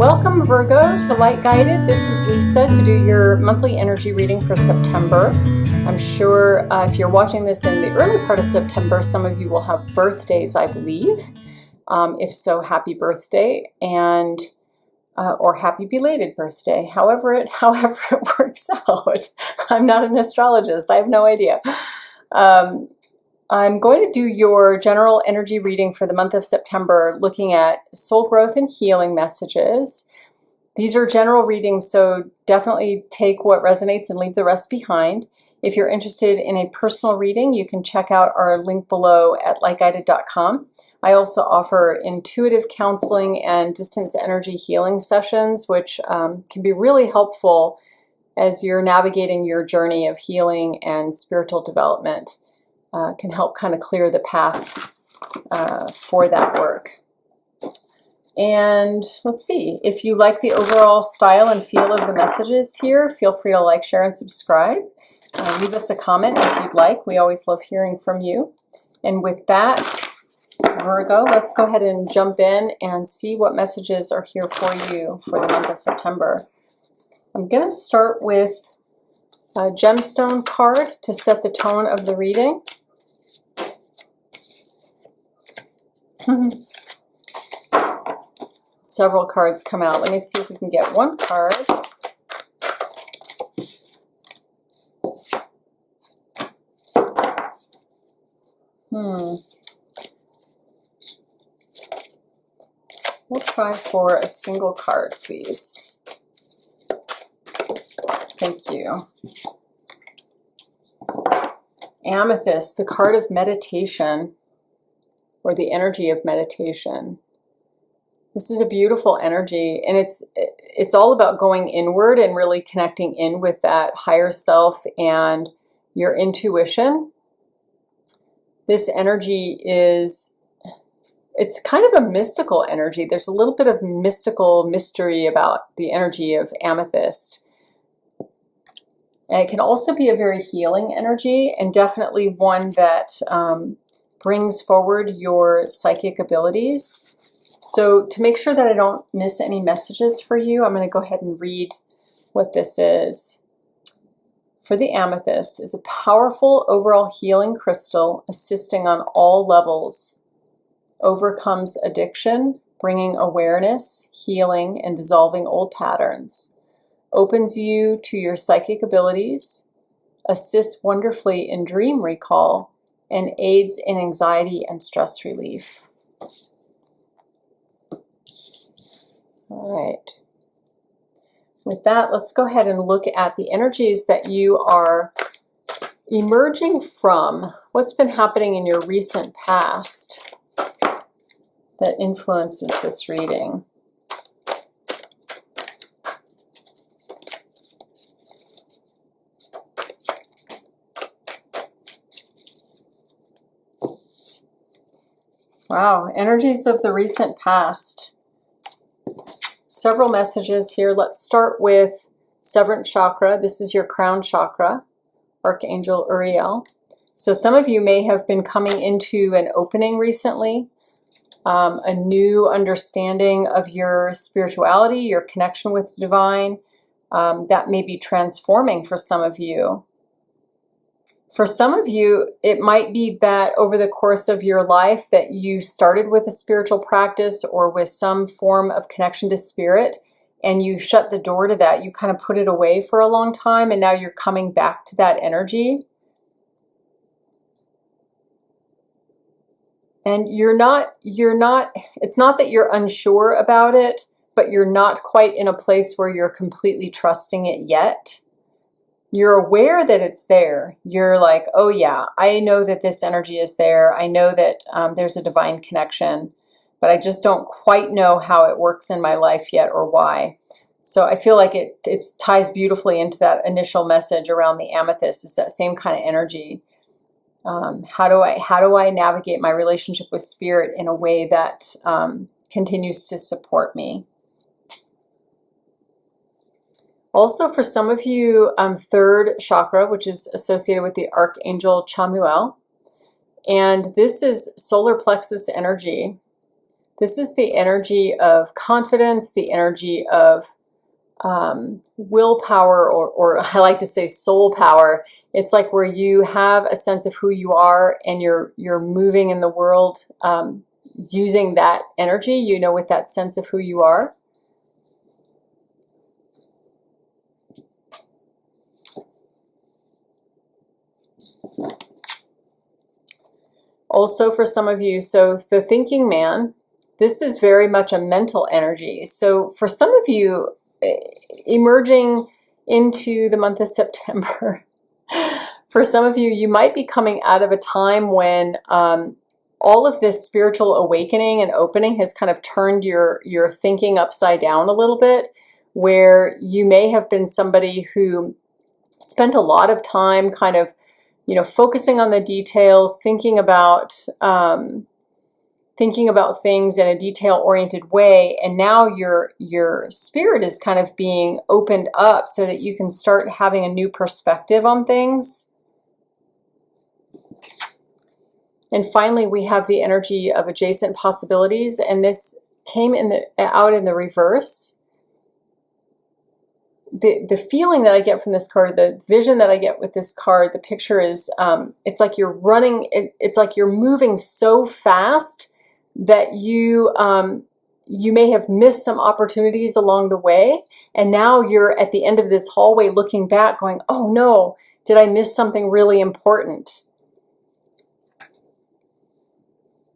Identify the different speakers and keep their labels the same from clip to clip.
Speaker 1: Welcome, Virgo, to Light Guided. This is Lisa to do your monthly energy reading for September. I'm sure if you're watching this in the early part of September, some of you will have birthdays, I believe. If so, happy birthday and or happy belated birthday. However it works out. I'm not an astrologist. I have no idea. I'm going to do your general energy reading for the month of September, looking at soul growth and healing messages. These are general readings, so definitely take what resonates and leave the rest behind. If you're interested in a personal reading, you can check out our link below at lightguided.com. I also offer intuitive counseling and distance energy healing sessions, which can be really helpful as you're navigating your journey of healing and spiritual development. Can help kind of clear the path for that work. And let's see, if you like the overall style and feel of the messages here, feel free to like, share, and subscribe. Leave us a comment if you'd like. We always love hearing from you. And with that, Virgo, let's go ahead and jump in and see what messages are here for you for the month of September. I'm going to start with a gemstone card to set the tone of the reading. Several cards come out. Let me see if we can get one card. We'll try for a single card, please. Thank you. Amethyst, the card of meditation, or the energy of meditation. This is a beautiful energy, and it's all about going inward and really connecting in with that higher self and your intuition. This energy it's kind of a mystical energy. There's a little bit of mystery about the energy of amethyst. And it can also be a very healing energy, and definitely one that brings forward your psychic abilities. So to make sure that I don't miss any messages for you, I'm going to go ahead and read what this is. For the amethyst is a powerful overall healing crystal assisting on all levels. Overcomes addiction, bringing awareness, healing, and dissolving old patterns. Opens you to your psychic abilities. Assists wonderfully in dream recall, and aids in anxiety and stress relief. All right. With that, let's go ahead and look at the energies that you are emerging from. What's been happening in your recent past that influences this reading? Wow, energies of the recent past. Several messages here. Let's start with seventh chakra. This is your crown chakra, Archangel Uriel. So some of you may have been coming into an opening recently, a new understanding of your spirituality, your connection with the divine. That may be transforming for some of you. For some of you, it might be that over the course of your life that you started with a spiritual practice or with some form of connection to spirit, and you shut the door to that. You kind of put it away for a long time, and now you're coming back to that energy. And it's not that you're unsure about it, but you're not quite in a place where you're completely trusting it yet. You're aware that it's there. You're like, oh yeah, I know that this energy is there. I know that there's a divine connection, but I just don't quite know how it works in my life yet or why. So I feel like it ties beautifully into that initial message around the amethyst. It's that same kind of energy. How do I navigate my relationship with spirit in a way that continues to support me? Also, for some of you, third chakra, which is associated with the Archangel Chamuel, and this is solar plexus energy. This is the energy of confidence, the energy of willpower, or I like to say soul power. It's like where you have a sense of who you are and you're moving in the world using that energy, you know, with that sense of who you are. Also for some of you, so the thinking man, this is very much a mental energy. So for some of you, emerging into the month of September, for some of you, you might be coming out of a time when all of this spiritual awakening and opening has kind of turned your thinking upside down a little bit, where you may have been somebody who spent a lot of time kind of, you know, focusing on the details, thinking about things in a detail-oriented way, and now your spirit is kind of being opened up so that you can start having a new perspective on things. And finally, we have the energy of adjacent possibilities, and this came out in the reverse. The feeling that I get from this card, the vision that I get with this card, the picture is, it's like you're running, it's like you're moving so fast that you may have missed some opportunities along the way, and now you're at the end of this hallway looking back going, oh no, did I miss something really important?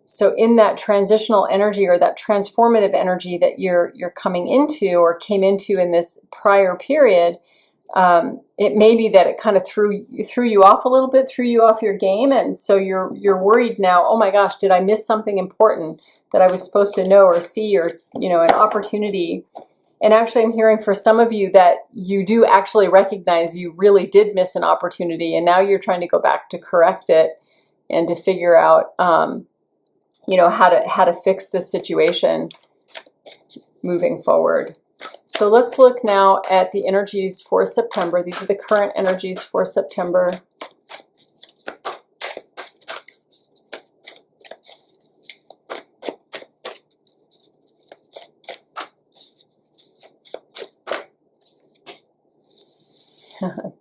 Speaker 1: So in that transitional energy, or that transformative energy that you're coming into or came into in this prior period, it may be that it kind of threw you off a little bit, threw you off your game, and so you're worried now, oh my gosh, did I miss something important that I was supposed to know or see, or, you know, an opportunity. And actually I'm hearing for some of you that you do actually recognize you really did miss an opportunity, and now you're trying to go back to correct it and to figure out you know, how to fix this situation moving forward. So let's look now at the energies for September. These are the current energies for September.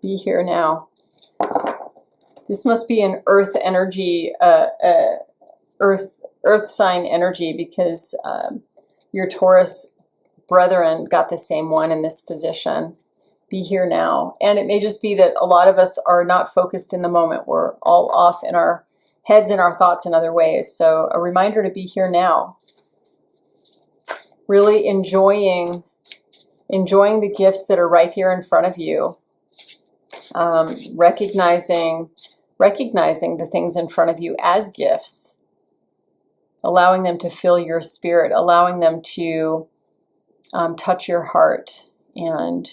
Speaker 1: Be here now. This must be an earth energy, earth sign energy, because your Taurus brethren got the same one in this position. Be here now. And it may just be that a lot of us are not focused in the moment. We're all off in our heads and our thoughts in other ways. So a reminder to be here now. Really enjoying the gifts that are right here in front of you. Recognizing the things in front of you as gifts. Allowing them to fill your spirit, allowing them to touch your heart and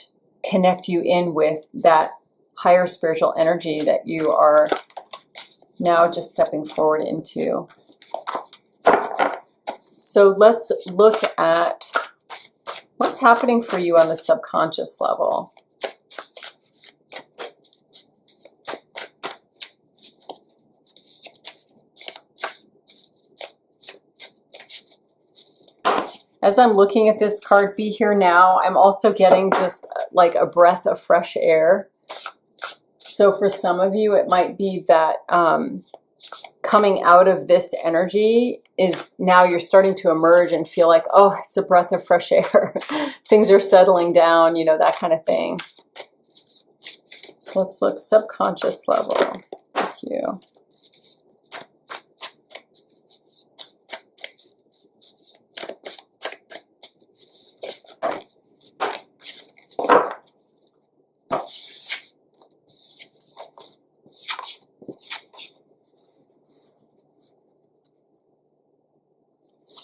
Speaker 1: connect you in with that higher spiritual energy that you are now just stepping forward into. So let's look at what's happening for you on the subconscious level. As I'm looking at this card, Be Here Now, I'm also getting just like a breath of fresh air. So for some of you, it might be that coming out of this energy is now you're starting to emerge and feel like, oh, it's a breath of fresh air. Things are settling down, you know, that kind of thing. So let's look subconscious level. Thank you.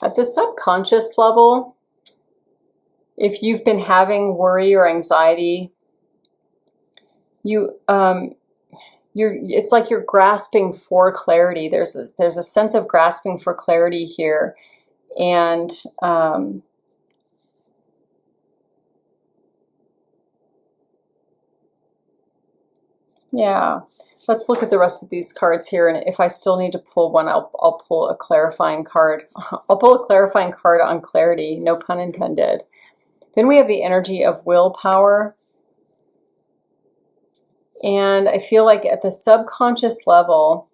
Speaker 1: At the subconscious level, if you've been having worry or anxiety, it's like you're grasping for clarity. There's a sense of grasping for clarity here, and Yeah. Let's look at the rest of these cards here, and if I still need to pull one, I'll pull a clarifying card. I'll pull a clarifying card on clarity, no pun intended. Then we have the energy of willpower. And I feel like at the subconscious level,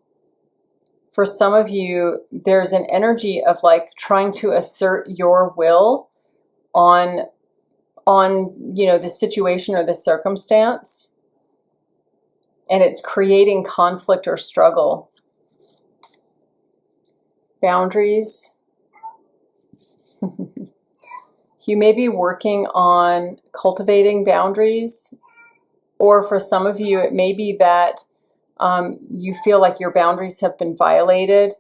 Speaker 1: for some of you, there's an energy of like trying to assert your will on you know, the situation or the circumstance, and it's creating conflict or struggle. Boundaries. You may be working on cultivating boundaries, or for some of you, it may be that you feel like your boundaries have been violated.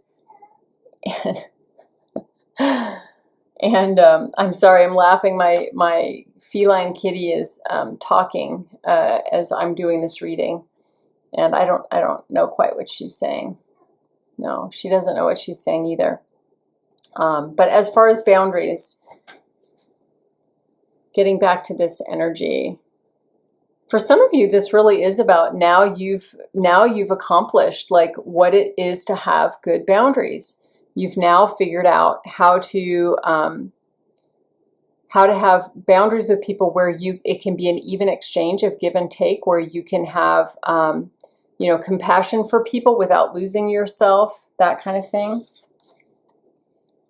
Speaker 1: And I'm sorry, I'm laughing. My feline kitty is talking as I'm doing this reading, and I don't know quite what she's saying. No, she doesn't know what she's saying either. But as far as boundaries, getting back to this energy, for some of you, this really is about now you've accomplished like what it is to have good boundaries. You've now figured out how to have boundaries with people where it can be an even exchange of give and take, where you can have you know, compassion for people without losing yourself, that kind of thing.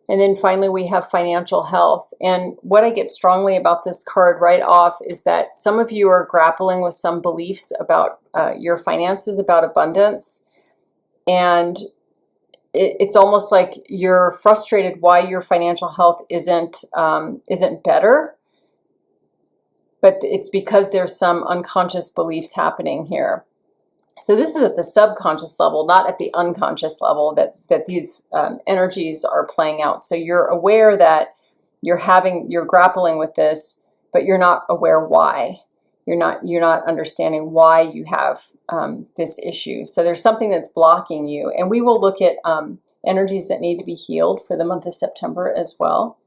Speaker 1: And then finally, we have financial health. And what I get strongly about this card right off is that some of you are grappling with some beliefs about your finances, about abundance. And it's almost like you're frustrated why your financial health isn't better. But it's because there's some unconscious beliefs happening here. So this is at the subconscious level, not at the unconscious level, that these energies are playing out. So you're aware that you're grappling with this, but you're not aware why. You're not understanding why you have this issue. So there's something that's blocking you. And we will look at energies that need to be healed for the month of September as well.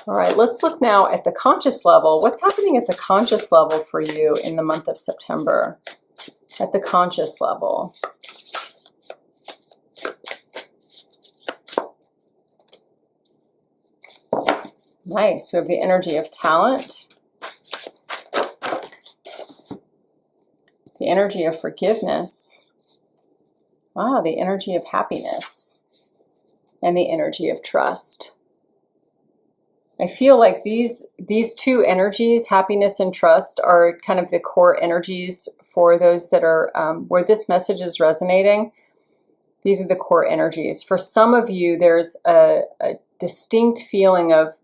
Speaker 1: All right, let's look now at the conscious level. What's happening at the conscious level for you in the month of September? At the conscious level. Nice. We have the energy of talent. The energy of forgiveness. Wow, the energy of happiness. And the energy of trust. I feel like these two energies, happiness and trust, are kind of the core energies for those that are where this message is resonating. These are the core energies. For some of you, there's a distinct feeling of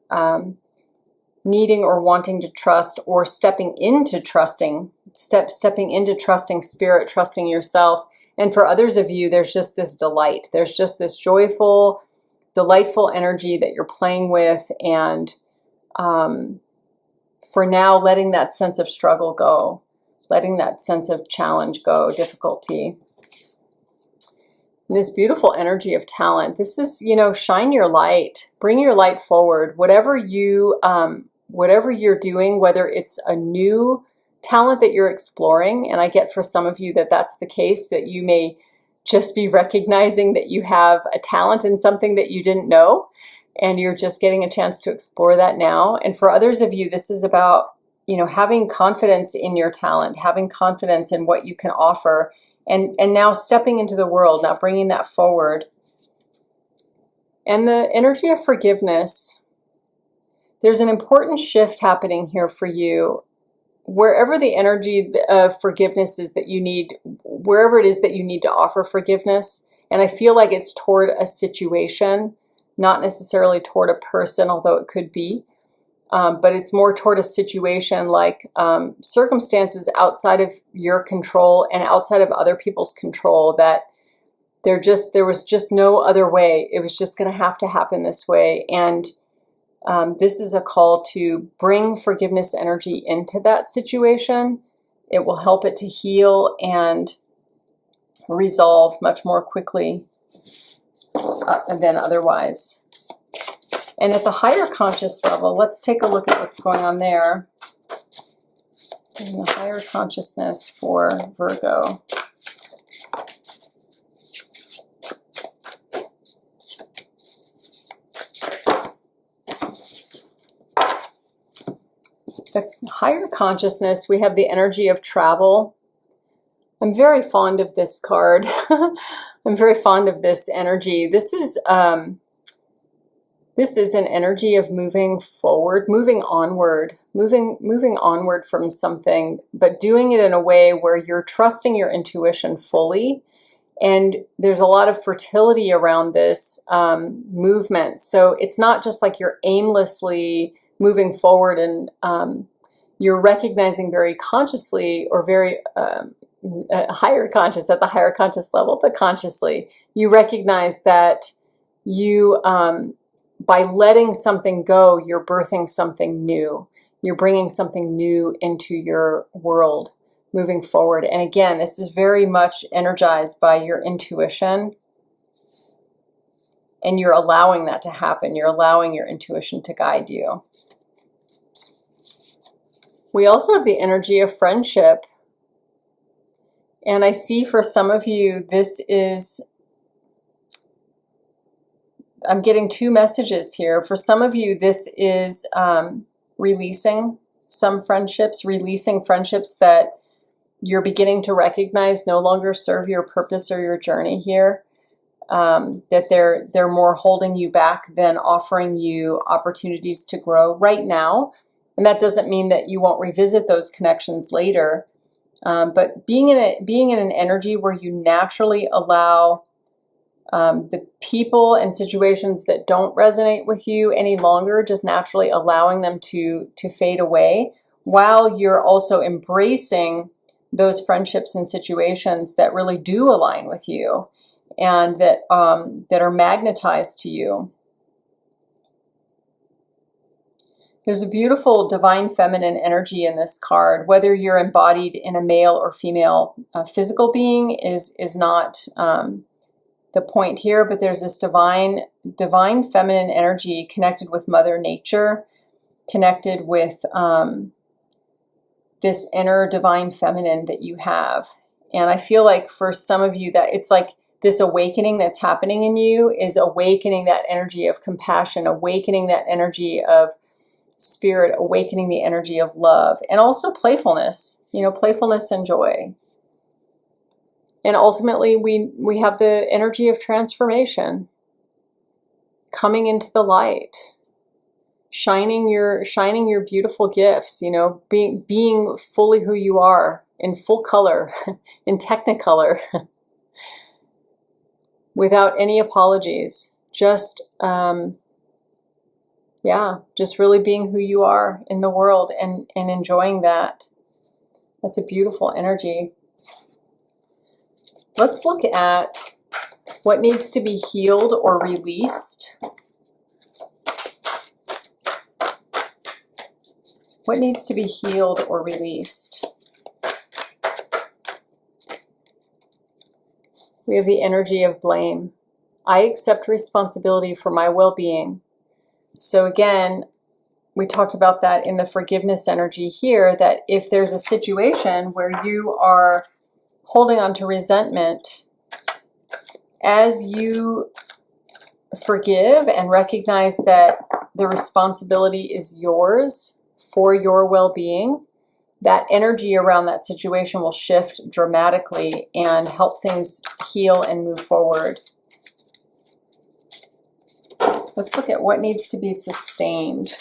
Speaker 1: needing or wanting to trust, or stepping into trusting spirit, trusting yourself. And for others of you, there's just this delight. There's just this joyful, delightful energy that you're playing with, and for now, letting that sense of struggle go, letting that sense of challenge go, difficulty. And this beautiful energy of talent. This is, you know, shine your light, bring your light forward. Whatever you're doing, whether it's a new talent that you're exploring, and I get for some of you that that's the case, that you may just be recognizing that you have a talent in something that you didn't know, and you're just getting a chance to explore that now. And for others of you, this is about, you know, having confidence in your talent, having confidence in what you can offer, and now stepping into the world, now bringing that forward. And the energy of forgiveness. There's an important shift happening here for you. Wherever the energy of forgiveness is that you need, wherever it is that you need to offer forgiveness, and I feel like it's toward a situation, not necessarily toward a person, although it could be, but it's more toward a situation, like circumstances outside of your control and outside of other people's control, that there was just no other way. It was just going to have to happen this way. And this is a call to bring forgiveness energy into that situation. It will help it to heal and resolve much more quickly than otherwise. And at the higher conscious level, let's take a look at what's going on there. and the higher consciousness for Virgo. The higher consciousness, we have the energy of travel. I'm very fond of this card. I'm very fond of this energy. This is an energy of moving forward, moving onward from something, but doing it in a way where you're trusting your intuition fully. And there's a lot of fertility around this movement. So it's not just like you're aimlessly moving forward, and you're recognizing very consciously, or very higher conscious, at the higher conscious level, but consciously, you recognize that you, by letting something go, you're birthing something new. You're bringing something new into your world, moving forward. And again, this is very much energized by your intuition. And you're allowing that to happen. You're allowing your intuition to guide you. We also have the energy of friendship. And I see for some of you, this is, I'm getting two messages here. For some of you, this is releasing some friendships, releasing friendships that you're beginning to recognize no longer serve your purpose or your journey here. That they're more holding you back than offering you opportunities to grow right now. And that doesn't mean that you won't revisit those connections later. But being in an energy where you naturally allow the people and situations that don't resonate with you any longer, just naturally allowing them to fade away, while you're also embracing those friendships and situations that really do align with you, and that are magnetized to you. There's a beautiful divine feminine energy in this card. Whether you're embodied in a male or female physical being is not the point here, but there's this divine feminine energy connected with Mother Nature, connected with this inner divine feminine that you have. And I feel like for some of you that it's like this awakening that's happening in you is awakening that energy of compassion, awakening that energy of spirit, awakening the energy of love, and also playfulness, playfulness and joy. And ultimately, we have the energy of transformation, coming into the light, shining your beautiful gifts, being fully who you are, in full color, in technicolor, without any apologies, just really being who you are in the world and enjoying that. That's a beautiful energy. Let's look at what needs to be healed or released. What needs to be healed or released? We have the energy of blame. I accept responsibility for my well-being. So again, we talked about that in the forgiveness energy here, that if there's a situation where you are holding on to resentment, as you forgive and recognize that the responsibility is yours for your well-being, that energy around that situation will shift dramatically and help things heal and move forward. Let's look at what needs to be sustained.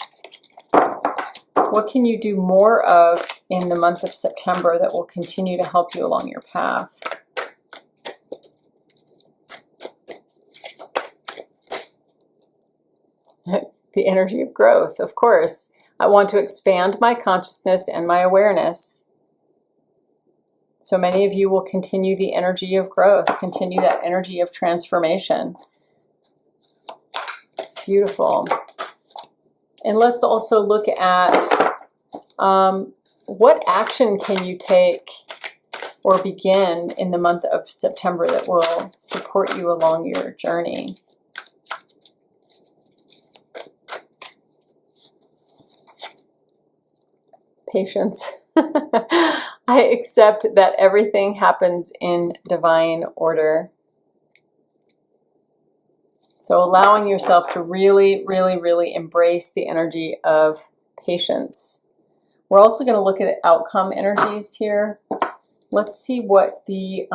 Speaker 1: What can you do more of in the month of September that will continue to help you along your path? The energy of growth, of course. I want to expand my consciousness and my awareness. So many of you will continue the energy of growth, continue that energy of transformation. Beautiful. And let's also look at what action can you take or begin in the month of September that will support you along your journey. Patience. I accept that everything happens in divine order. So allowing yourself to really, really, really embrace the energy of patience. We're also going to look at outcome energies here. Let's see what the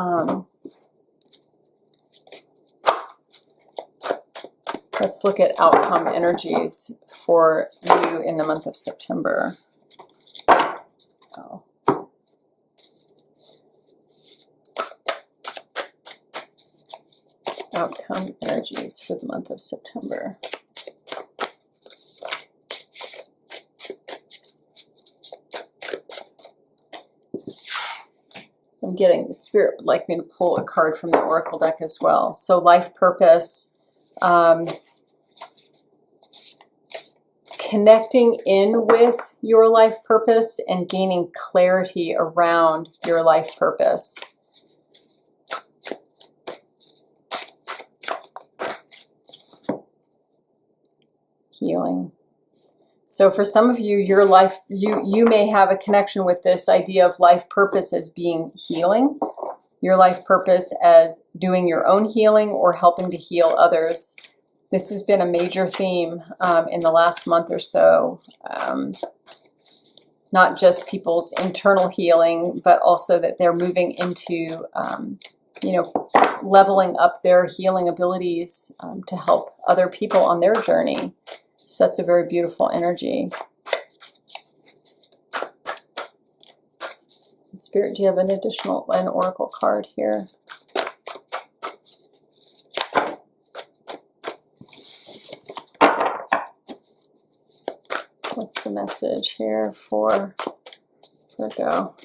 Speaker 1: let's look at outcome energies for you in the month of September. Oh. Outcome energies for the month of September. I'm getting the Spirit would like me to pull a card from the Oracle deck as well. So life purpose, connecting in with your life purpose and gaining clarity around your life purpose. Healing. So for some of you, your life, you may have a connection with this idea of life purpose as being healing, your life purpose as doing your own healing or helping to heal others. This has been a major theme in the last month or so. Not just people's internal healing, but also that they're moving into, you know, leveling up their healing abilities to help other people on their journey. So that's a very beautiful energy. Spirit, do you have an oracle card here? What's the message here for Virgo?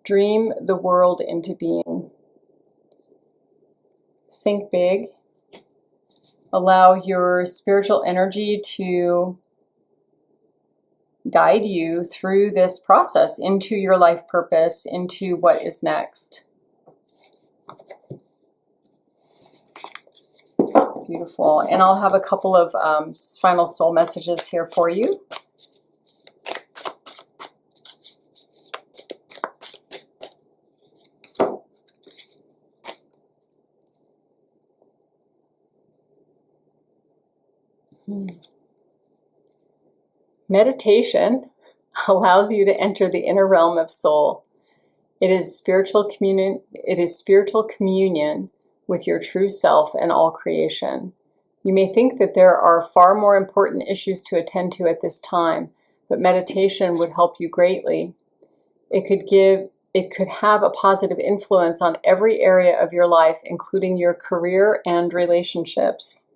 Speaker 1: Dream the world into being. Think big. Allow your spiritual energy to guide you through this process into your life purpose, into what is next. Beautiful. And I'll have a couple of final soul messages here for you. Meditation allows you to enter the inner realm of soul. It is spiritual communion. It is spiritual communion with your true self and all creation. You may think that there are far more important issues to attend to at this time, but meditation would help you greatly. It could have a positive influence on every area of your life, including your career and relationships.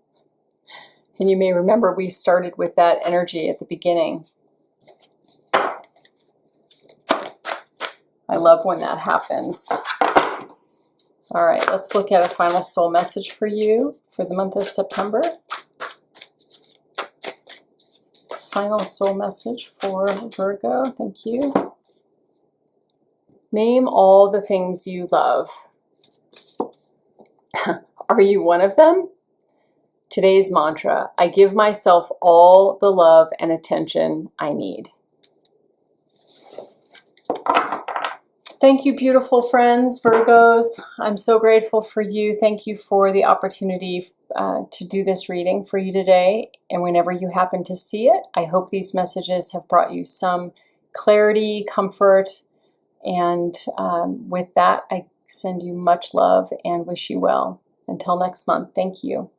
Speaker 1: And you may remember we started with that energy at the beginning. I love when that happens. All right, let's look at a final soul message for you for the month of September. Final soul message for Virgo. Thank you. Name all the things you love. Are you one of them? Today's mantra: I give myself all the love and attention I need. Thank you, beautiful friends, Virgos. I'm so grateful for you. Thank you for the opportunity to do this reading for you today. And whenever you happen to see it, I hope these messages have brought you some clarity, comfort. And with that, I send you much love and wish you well. Until next month, thank you.